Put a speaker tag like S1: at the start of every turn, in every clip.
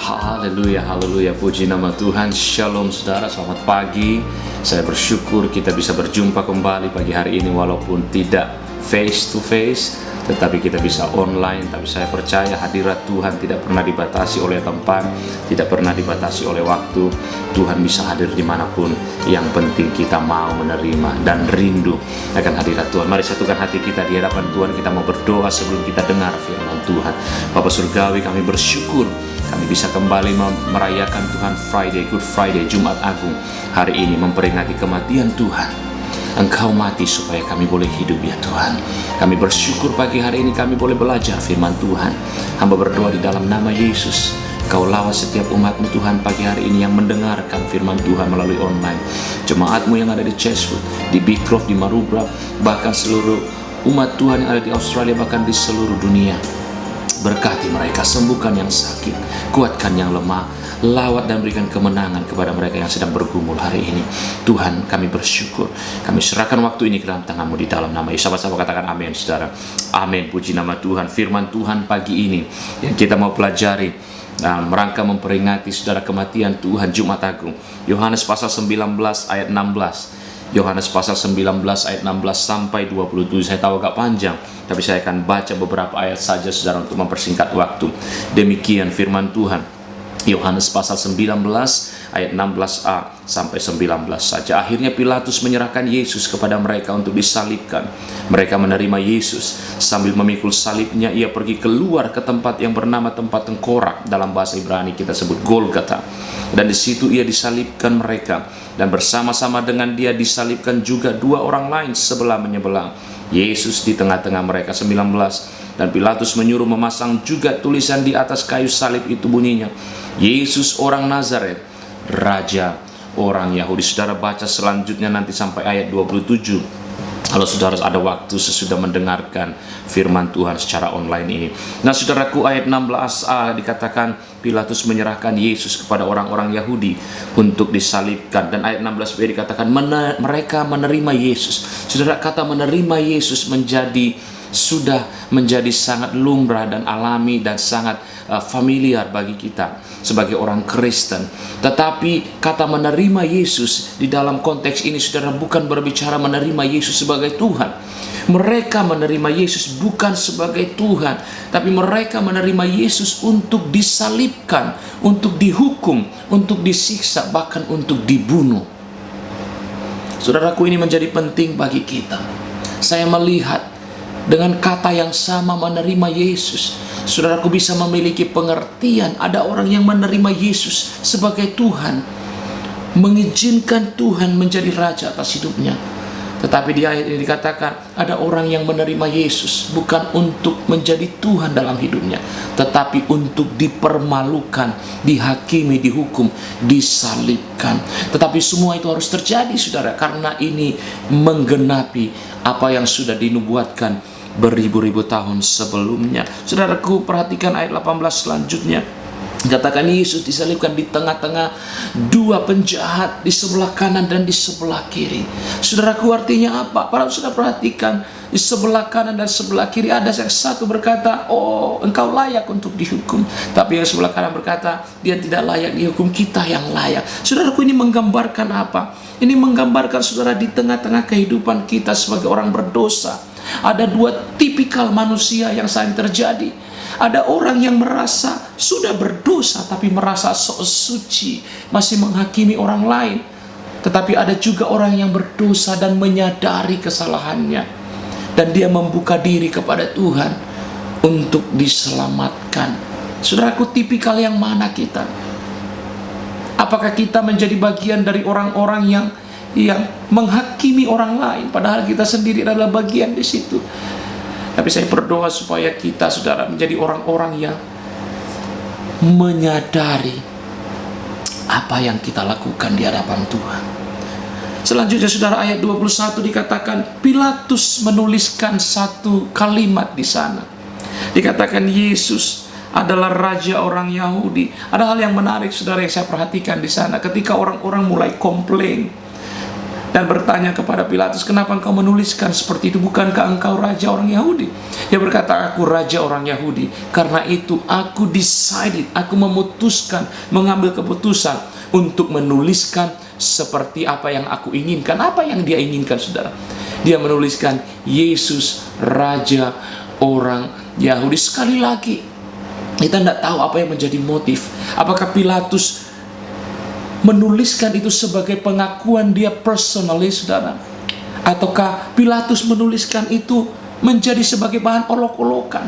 S1: Haleluya, haleluya, puji nama Tuhan. Shalom saudara, selamat pagi. Saya bersyukur kita bisa berjumpa kembali pagi hari ini, walaupun tidak face to face, tetapi kita bisa online. Tapi saya percaya hadirat Tuhan tidak pernah dibatasi oleh tempat, tidak pernah dibatasi oleh waktu. Tuhan bisa hadir dimanapun. Yang penting kita mau menerima dan rindu akan hadirat Tuhan. Mari satukan hati kita di hadapan Tuhan. Kita mau berdoa sebelum kita dengar firman Tuhan. Bapa Surgawi, kami bersyukur kami bisa kembali merayakan Tuhan Friday, Good Friday, Jumat Agung hari ini, memperingati kematian Tuhan. Engkau mati supaya kami boleh hidup ya Tuhan. Kami bersyukur pagi hari ini kami boleh belajar firman Tuhan. Hamba berdoa di dalam nama Yesus, Kau lawas setiap umat-Mu Tuhan pagi hari ini yang mendengarkan firman Tuhan melalui online. Jemaat-Mu yang ada di Chatswood, di Beecroft, di Marubrah, bahkan seluruh umat Tuhan yang ada di Australia, bahkan di seluruh dunia. Berkati mereka, sembuhkan yang sakit, kuatkan yang lemah, lawat dan berikan kemenangan kepada mereka yang sedang bergumul hari ini. Tuhan, kami bersyukur. Kami serahkan waktu ini ke dalam tangan-Mu di dalam nama Yesus. Sama-sama katakan amin, saudara. Amin, puji nama Tuhan. Firman Tuhan pagi ini yang kita mau pelajari dalam rangka memperingati saudara kematian Tuhan Jumat Agung. Yohanes pasal 19 ayat 16. Yohanes pasal 19 ayat 16 sampai 27. Saya tahu agak panjang, tapi saya akan baca beberapa ayat saja saudara untuk mempersingkat waktu. Demikian firman Tuhan. Yohanes pasal 19 ayat 16a sampai 19 saja. Akhirnya Pilatus menyerahkan Yesus kepada mereka untuk disalibkan. Mereka menerima Yesus. Sambil memikul salibnya, ia pergi keluar ke tempat yang bernama tempat tengkorak, dalam bahasa Ibrani kita sebut Golgota. Dan di situ ia disalibkan mereka, dan bersama-sama dengan dia disalibkan juga dua orang lain sebelah menyebelah. Yesus di tengah-tengah mereka. 19. Dan Pilatus menyuruh memasang juga tulisan di atas kayu salib itu, bunyinya, Yesus orang Nazaret, Raja orang Yahudi. Saudara baca selanjutnya nanti sampai ayat 27. Kalau saudara ada waktu sesudah mendengarkan firman Tuhan secara online ini. Nah saudaraku, ayat 16a dikatakan Pilatus menyerahkan Yesus kepada orang-orang Yahudi untuk disalibkan. Dan ayat 16b dikatakan mereka menerima Yesus. Saudara, kata menerima Yesus sudah menjadi sangat lumrah dan alami dan sangat familiar bagi kita sebagai orang Kristen. Tetapi kata menerima Yesus di dalam konteks ini, saudara, bukan berbicara menerima Yesus sebagai Tuhan. Mereka menerima Yesus bukan sebagai Tuhan, tapi mereka menerima Yesus untuk disalibkan, untuk dihukum, untuk disiksa, bahkan untuk dibunuh. Saudaraku, ini menjadi penting bagi kita. Saya melihat dengan kata yang sama menerima Yesus, saudaraku bisa memiliki pengertian. Ada orang yang menerima Yesus sebagai Tuhan, mengizinkan Tuhan menjadi Raja atas hidupnya. Tetapi di ayat ini dikatakan ada orang yang menerima Yesus bukan untuk menjadi Tuhan dalam hidupnya, tetapi untuk dipermalukan, dihakimi, dihukum, disalibkan. Tetapi semua itu harus terjadi, saudara, karena ini menggenapi apa yang sudah dinubuatkan beribu-ribu tahun sebelumnya. Saudaraku, perhatikan ayat 18 selanjutnya. Katakan Yesus disalibkan di tengah-tengah dua penjahat, di sebelah kanan dan di sebelah kiri. Saudaraku, artinya apa? Para saudara perhatikan, di sebelah kanan dan sebelah kiri ada yang satu berkata, oh engkau layak untuk dihukum. Tapi yang sebelah kanan berkata, dia tidak layak dihukum, kita yang layak. Saudaraku, ini menggambarkan apa? Ini menggambarkan, saudara, di tengah-tengah kehidupan kita sebagai orang berdosa, ada dua tipikal manusia yang saling terjadi. Ada orang yang merasa sudah berdosa tapi merasa sok suci, masih menghakimi orang lain. Tetapi ada juga orang yang berdosa dan menyadari kesalahannya, dan dia membuka diri kepada Tuhan untuk diselamatkan. Saudaraku, tipikal yang mana kita? Apakah kita menjadi bagian dari orang-orang yang menghakimi orang lain, padahal kita sendiri adalah bagian di situ? Tapi saya berdoa supaya kita, saudara, menjadi orang-orang yang menyadari apa yang kita lakukan di hadapan Tuhan. Selanjutnya, saudara, ayat 21 dikatakan Pilatus menuliskan satu kalimat di sana. Dikatakan Yesus adalah Raja orang Yahudi. Ada hal yang menarik, saudara, yang saya perhatikan di sana. Ketika orang-orang mulai komplain, dan bertanya kepada Pilatus, kenapa engkau menuliskan seperti itu? Bukankah engkau raja orang Yahudi? Dia berkata, aku raja orang Yahudi. Karena itu aku memutuskan, mengambil keputusan untuk menuliskan seperti apa yang aku inginkan. Apa yang dia inginkan, saudara? Dia menuliskan Yesus raja orang Yahudi. Sekali lagi, kita tidak tahu apa yang menjadi motif. Apakah Pilatus menuliskan itu sebagai pengakuan dia personally, saudara? Ataukah Pilatus menuliskan itu menjadi sebagai bahan olok-olokan?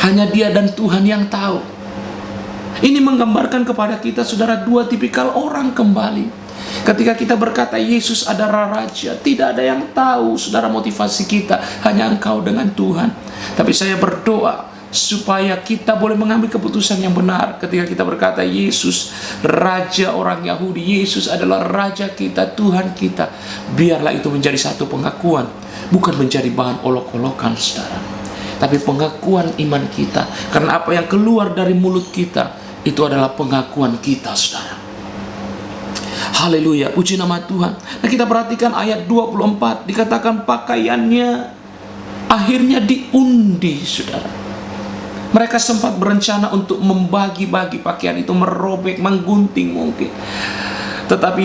S1: Hanya dia dan Tuhan yang tahu. Ini menggambarkan kepada kita, saudara, dua tipikal orang kembali. Ketika kita berkata Yesus adalah Raja, tidak ada yang tahu, saudara, motivasi kita. Hanya engkau dengan Tuhan. Tapi saya berdoa supaya kita boleh mengambil keputusan yang benar ketika kita berkata Yesus Raja orang Yahudi, Yesus adalah Raja kita, Tuhan kita. Biarlah itu menjadi satu pengakuan, bukan menjadi bahan olok-olokan, saudara, tapi pengakuan iman kita. Karena apa yang keluar dari mulut kita itu adalah pengakuan kita, saudara. Haleluya, puji nama Tuhan. Nah, kita perhatikan ayat 24, dikatakan pakaiannya akhirnya diundi, saudara. Mereka sempat berencana untuk membagi-bagi pakaian itu, merobek, menggunting mungkin. Tetapi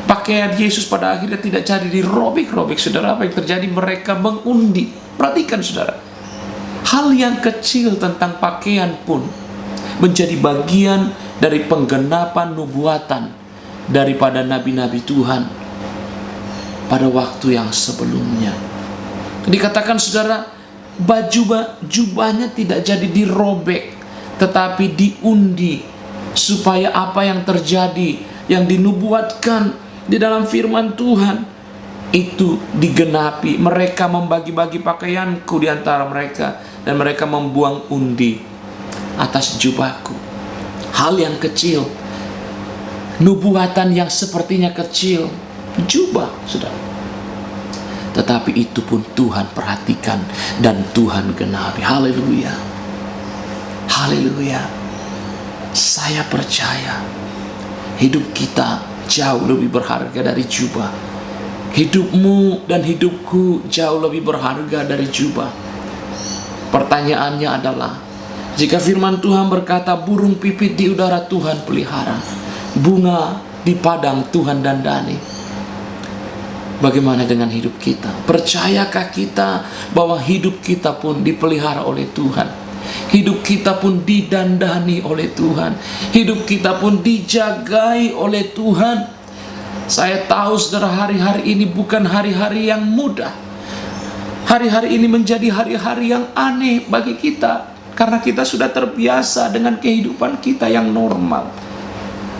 S1: pakaian Yesus pada akhirnya tidak jadi dirobek-robek, saudara. Apa yang terjadi? Mereka mengundi. Perhatikan, saudara. Hal yang kecil tentang pakaian pun menjadi bagian dari penggenapan nubuatan daripada nabi-nabi Tuhan pada waktu yang sebelumnya. Dikatakan, saudara, jubahnya tidak jadi dirobek, tetapi diundi, supaya apa yang terjadi, yang dinubuatkan di dalam firman Tuhan itu digenapi. Mereka membagi-bagi pakaianku di antara mereka, dan mereka membuang undi atas jubahku. Hal yang kecil, nubuatan yang sepertinya kecil, jubah, saudara. Tetapi itu pun Tuhan perhatikan dan Tuhan genapi. Haleluya. Haleluya. Saya percaya hidup kita jauh lebih berharga dari jubah. Hidupmu dan hidupku jauh lebih berharga dari jubah. Pertanyaannya adalah, jika firman Tuhan berkata burung pipit di udara Tuhan pelihara, bunga di padang Tuhan dandani, bagaimana dengan hidup kita? Percayakah kita bahwa hidup kita pun dipelihara oleh Tuhan? Hidup kita pun didandani oleh Tuhan. Hidup kita pun dijagai oleh Tuhan. Saya tahu, saudara, hari-hari ini bukan hari-hari yang mudah. Hari-hari ini menjadi hari-hari yang aneh bagi kita, karena kita sudah terbiasa dengan kehidupan kita yang normal.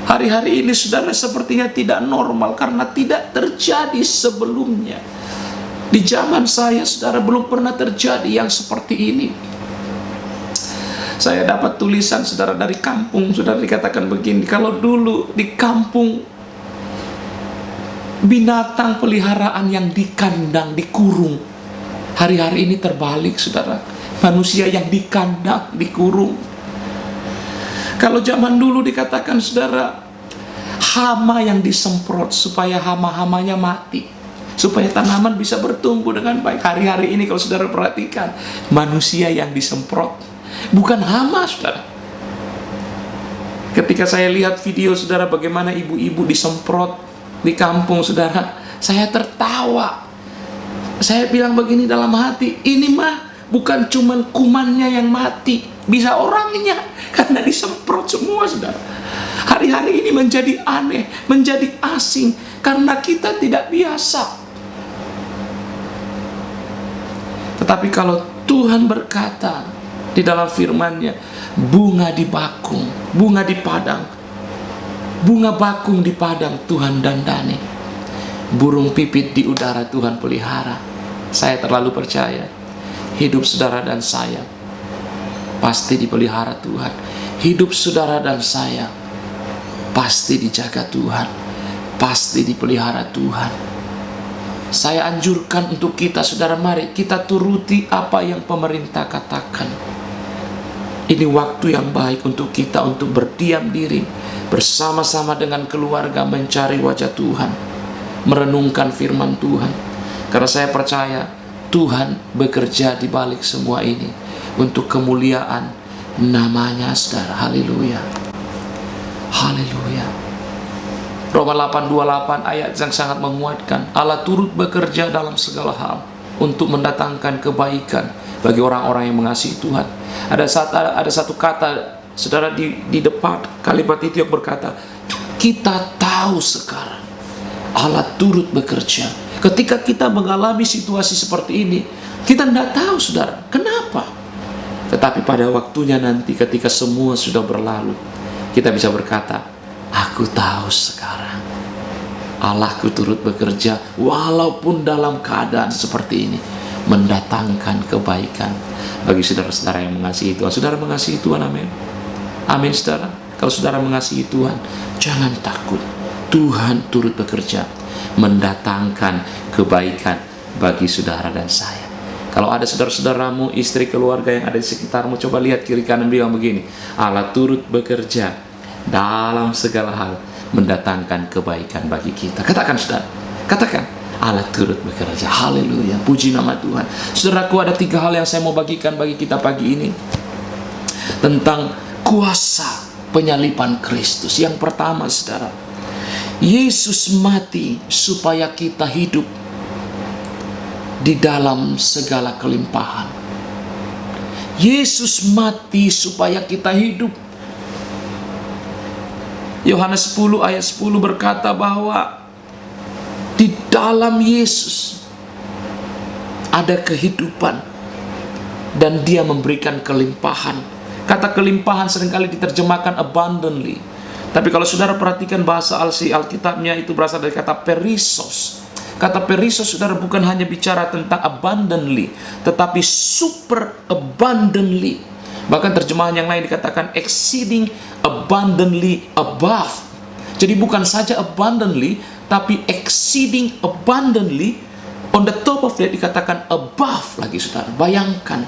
S1: Hari-hari ini, saudara, sepertinya tidak normal karena tidak terjadi sebelumnya. Di zaman saya, saudara, belum pernah terjadi yang seperti ini. Saya dapat tulisan, saudara, dari kampung. Saudara, dikatakan begini, kalau dulu di kampung binatang peliharaan yang dikandang, dikurung. Hari-hari ini terbalik, saudara. Manusia yang dikandang, dikurung. Kalau zaman dulu dikatakan, saudara, hama yang disemprot supaya hama-hamanya mati, supaya tanaman bisa bertumbuh dengan baik. Hari-hari ini kalau saudara perhatikan, manusia yang disemprot, bukan hama, saudara. Ketika saya lihat video, saudara, bagaimana ibu-ibu disemprot di kampung, saudara, saya tertawa. Saya bilang begini dalam hati, ini mah bukan cuman kumannya yang mati, bisa orangnya, karena disemprot semua, saudara. Hari-hari ini menjadi aneh, menjadi asing, karena kita tidak biasa. Tetapi kalau Tuhan berkata di dalam firman-Nya, bunga di bakung, bunga di padang, bunga bakung di padang Tuhan dandani, burung pipit di udara Tuhan pelihara. Saya terlalu percaya hidup saudara dan saya pasti dipelihara Tuhan. Hidup saudara dan saya pasti dijaga Tuhan, pasti dipelihara Tuhan. Saya anjurkan untuk kita, saudara, mari kita turuti apa yang pemerintah katakan. Ini waktu yang baik untuk kita untuk berdiam diri bersama-sama dengan keluarga mencari wajah Tuhan. merenungkan firman Tuhan. Karena saya percaya Tuhan bekerja di balik semua ini untuk kemuliaan namanya, saudara. Haleluya. Haleluya. Roma 8:28 ayat yang sangat menguatkan. Allah turut bekerja dalam segala hal untuk mendatangkan kebaikan bagi orang-orang yang mengasihi Tuhan. Ada satu kata, saudara, di depan kalimat itu yang berkata, kita tahu sekarang Allah turut bekerja. Ketika kita mengalami situasi seperti ini, kita tidak tahu, saudara, kenapa. Tetapi pada waktunya nanti ketika semua sudah berlalu, kita bisa berkata, aku tahu sekarang Allahku turut bekerja walaupun dalam keadaan seperti ini, mendatangkan kebaikan bagi saudara-saudara yang mengasihi Tuhan. Saudara mengasihi Tuhan, amin. Amin, saudara. Kalau saudara mengasihi Tuhan, jangan takut. Tuhan turut bekerja mendatangkan kebaikan bagi saudara dan saya. Kalau ada saudara-saudaramu, istri, keluarga yang ada di sekitarmu, coba lihat kiri kanan, bilang begini, Allah turut bekerja dalam segala hal mendatangkan kebaikan bagi kita. Katakan, saudara, katakan, Allah turut bekerja. Haleluya, puji nama Tuhan. Saudaraku, ada 3 hal yang saya mau bagikan bagi kita pagi ini tentang kuasa penyaliban Kristus. Yang pertama, saudara, Yesus mati supaya kita hidup di dalam segala kelimpahan. Yesus mati supaya kita hidup. Yohanes 10 ayat 10 berkata bahwa di dalam Yesus ada kehidupan dan Dia memberikan kelimpahan. Kata kelimpahan seringkali diterjemahkan abundantly. Tapi kalau saudara perhatikan bahasa Alkitabnya, itu berasal dari kata perisos. Kata perisos, saudara, bukan hanya bicara tentang abundantly, tetapi super abundantly. Bahkan terjemahan yang lain dikatakan exceeding abundantly above. Jadi bukan saja abundantly, tapi exceeding abundantly, on the top of that dikatakan above lagi, saudara. Bayangkan,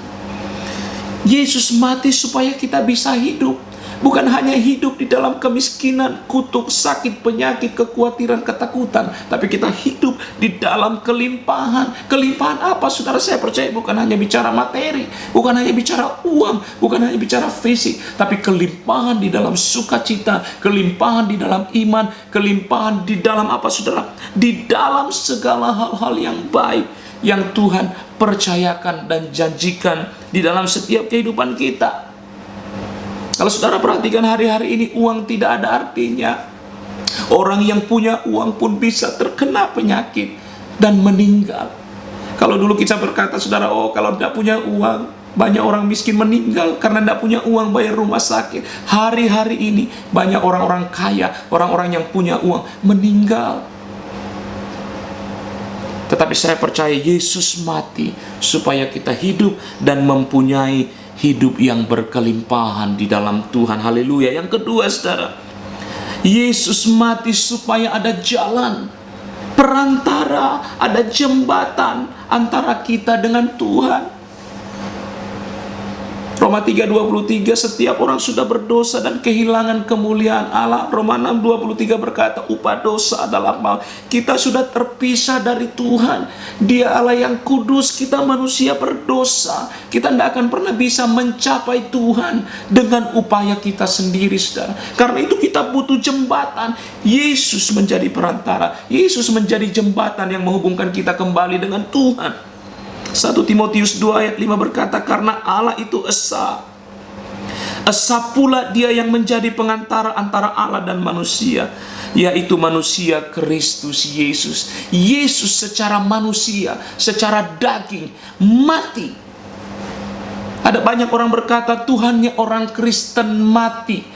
S1: Yesus mati supaya kita bisa hidup. Bukan hanya hidup di dalam kemiskinan, kutuk, sakit, penyakit, kekhawatiran, ketakutan, tapi kita hidup di dalam kelimpahan. Kelimpahan apa, saudara? Saya percaya bukan hanya bicara materi, bukan hanya bicara uang, bukan hanya bicara fisik, tapi kelimpahan di dalam sukacita, kelimpahan di dalam iman, kelimpahan di dalam apa, saudara? Di dalam segala hal-hal yang baik yang Tuhan percayakan dan janjikan di dalam setiap kehidupan kita. Kalau saudara perhatikan hari-hari ini, uang tidak ada artinya. Orang yang punya uang pun bisa terkena penyakit dan meninggal. Kalau dulu kita berkata, saudara, oh kalau tidak punya uang, banyak orang miskin meninggal karena tidak punya uang bayar rumah sakit. Hari-hari ini banyak orang-orang kaya, orang-orang yang punya uang meninggal. Tetapi saya percaya Yesus mati supaya kita hidup dan mempunyai hidup yang berkelimpahan di dalam Tuhan. Haleluya. Yang kedua, saudara, Yesus mati supaya ada jalan perantara, ada jembatan antara kita dengan Tuhan. Roma 3:23, setiap orang sudah berdosa dan kehilangan kemuliaan Allah. Roma 6:23 berkata, upah dosa adalah maut. Kita sudah terpisah dari Tuhan. Dia Allah yang kudus, kita manusia berdosa. Kita tidak akan pernah bisa mencapai Tuhan dengan upaya kita sendiri, saudara. Karena itu kita butuh jembatan. Yesus menjadi perantara. Yesus menjadi jembatan yang menghubungkan kita kembali dengan Tuhan. 1 Timotius 2 ayat 5 berkata, karena Allah itu esa. Esa pula Dia yang menjadi pengantara antara Allah dan manusia, yaitu manusia Kristus Yesus. Yesus secara manusia, secara daging, mati. Ada banyak orang berkata, Tuhannya orang Kristen mati.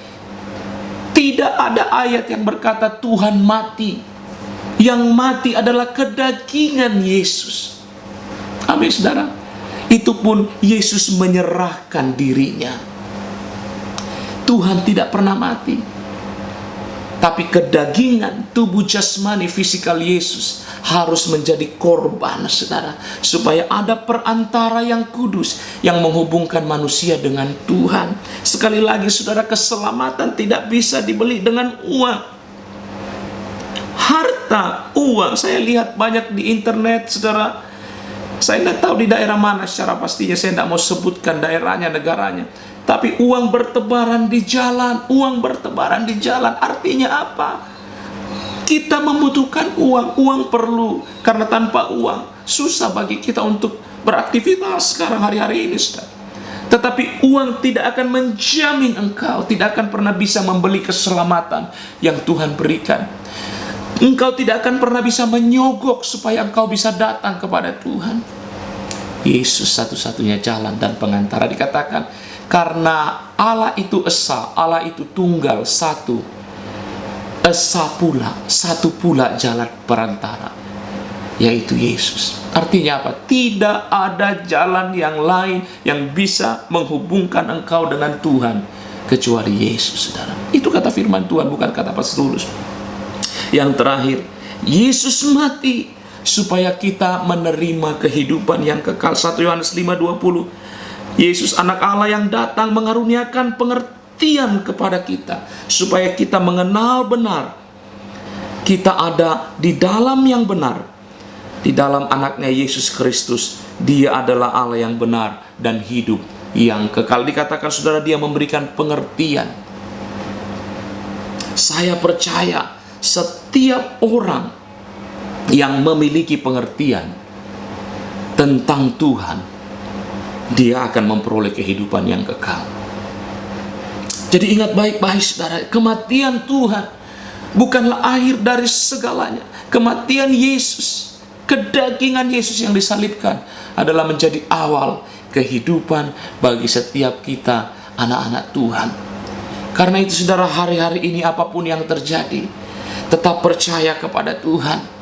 S1: Tidak ada ayat yang berkata Tuhan mati. Yang mati adalah kedagingan Yesus. Amin, saudara. Itu pun Yesus menyerahkan dirinya. Tuhan tidak pernah mati. Tapi kedagingan, tubuh jasmani, fisikal Yesus harus menjadi korban, saudara. Supaya ada perantara yang kudus yang menghubungkan manusia dengan Tuhan. Sekali lagi, saudara, keselamatan tidak bisa dibeli dengan uang. harta, uang. Saya lihat banyak di internet, saudara. Saya tidak tahu di daerah mana secara pastinya, saya tidak mau sebutkan daerahnya, negaranya. Tapi uang bertebaran di jalan, uang bertebaran di jalan. Artinya apa? Kita membutuhkan uang, uang perlu. Karena tanpa uang, susah bagi kita untuk beraktivitas sekarang hari-hari ini, saudara. Tetapi uang tidak akan menjamin engkau, tidak akan pernah bisa membeli keselamatan yang Tuhan berikan. Engkau tidak akan pernah bisa menyogok supaya engkau bisa datang kepada Tuhan. Yesus satu-satunya jalan dan pengantara. Dikatakan, karena Allah itu esa, Allah itu tunggal, satu. Esa pula, satu pula jalan perantara, yaitu Yesus. Artinya apa? Tidak ada jalan yang lain yang bisa menghubungkan engkau dengan Tuhan kecuali Yesus, saudara. Itu kata firman Tuhan, bukan kata Pastor Tulus. Yang terakhir, Yesus mati supaya kita menerima kehidupan yang kekal. 1 Yohanes 5:20. Yesus anak Allah yang datang mengaruniakan pengertian kepada kita supaya kita mengenal benar kita ada di dalam yang benar, di dalam anaknya Yesus Kristus. Dia adalah Allah yang benar dan hidup yang kekal. Dikatakan, saudara, dia memberikan pengertian. Saya percaya setiap orang yang memiliki pengertian tentang Tuhan, dia akan memperoleh kehidupan yang kekal. Jadi ingat baik-baik, saudara, kematian Tuhan bukanlah akhir dari segalanya. Kematian Yesus, kedagingan Yesus yang disalibkan adalah menjadi awal kehidupan bagi setiap kita, anak-anak Tuhan. Karena itu, saudara, hari-hari ini apapun yang terjadi, tetap percaya kepada Tuhan.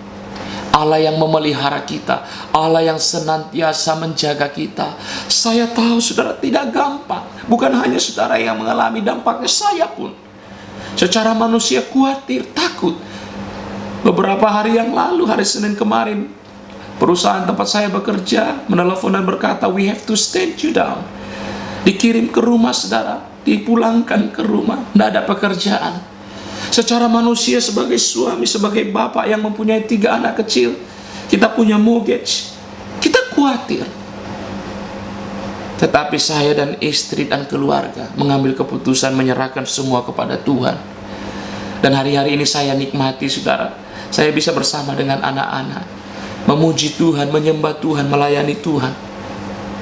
S1: Allah yang memelihara kita, Allah yang senantiasa menjaga kita. Saya tahu, saudara, tidak gampang. Bukan hanya saudara yang mengalami dampaknya, saya pun secara manusia khawatir, takut. Beberapa hari yang lalu, hari Senin kemarin, perusahaan tempat saya bekerja menelepon dan berkata, "We have to stand you down." Dikirim ke rumah, saudara, dipulangkan ke rumah, tidak ada pekerjaan. Secara manusia, sebagai suami, sebagai bapak yang mempunyai 3 anak kecil, kita punya mortgage, kita khawatir. Tetapi saya dan istri dan keluarga mengambil keputusan menyerahkan semua kepada Tuhan. Dan hari-hari ini saya nikmati, saudara, saya bisa bersama dengan anak-anak, memuji Tuhan, menyembah Tuhan, melayani Tuhan,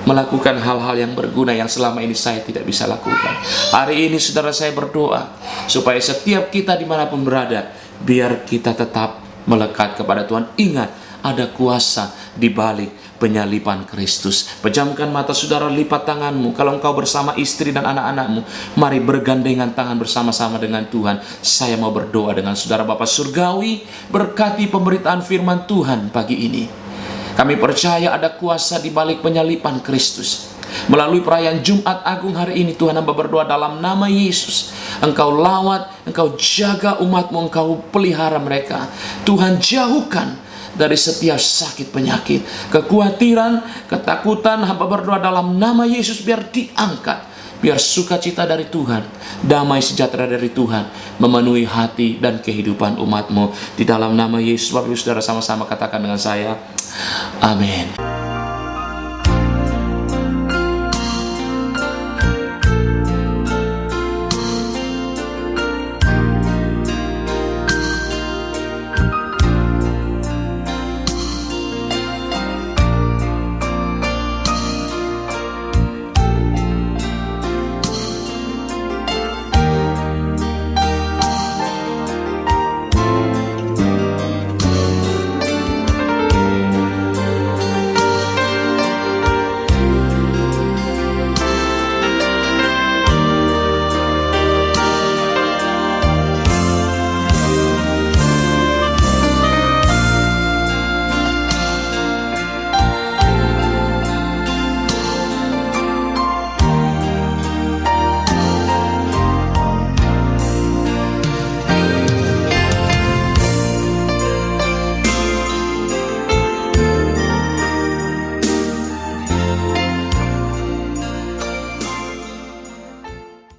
S1: melakukan hal-hal yang berguna yang selama ini saya tidak bisa lakukan. Hari ini, saudara, saya berdoa supaya setiap kita dimanapun berada, biar kita tetap melekat kepada Tuhan. Ingat, ada kuasa di balik penyaliban Kristus. Pejamkan mata, saudara, lipat tanganmu. Kalau engkau bersama istri dan anak-anakmu, mari bergandengan tangan bersama-sama dengan Tuhan. Saya mau berdoa dengan saudara. Bapa Surgawi, berkati pemberitaan firman Tuhan pagi ini. Kami percaya ada kuasa di balik penyaliban Kristus. Melalui perayaan Jumat Agung hari ini, Tuhan, hamba berdoa dalam nama Yesus. Engkau lawat, Engkau jaga umat-Mu, Engkau pelihara mereka. Tuhan, jauhkan dari setiap sakit penyakit, kekhawatiran, ketakutan. Hamba berdoa dalam nama Yesus, biar diangkat. Biar sukacita dari Tuhan, damai sejahtera dari Tuhan memenuhi hati dan kehidupan umat-Mu. Di dalam nama Yesus, Bapak Ibu Saudara sama-sama katakan dengan saya, amin.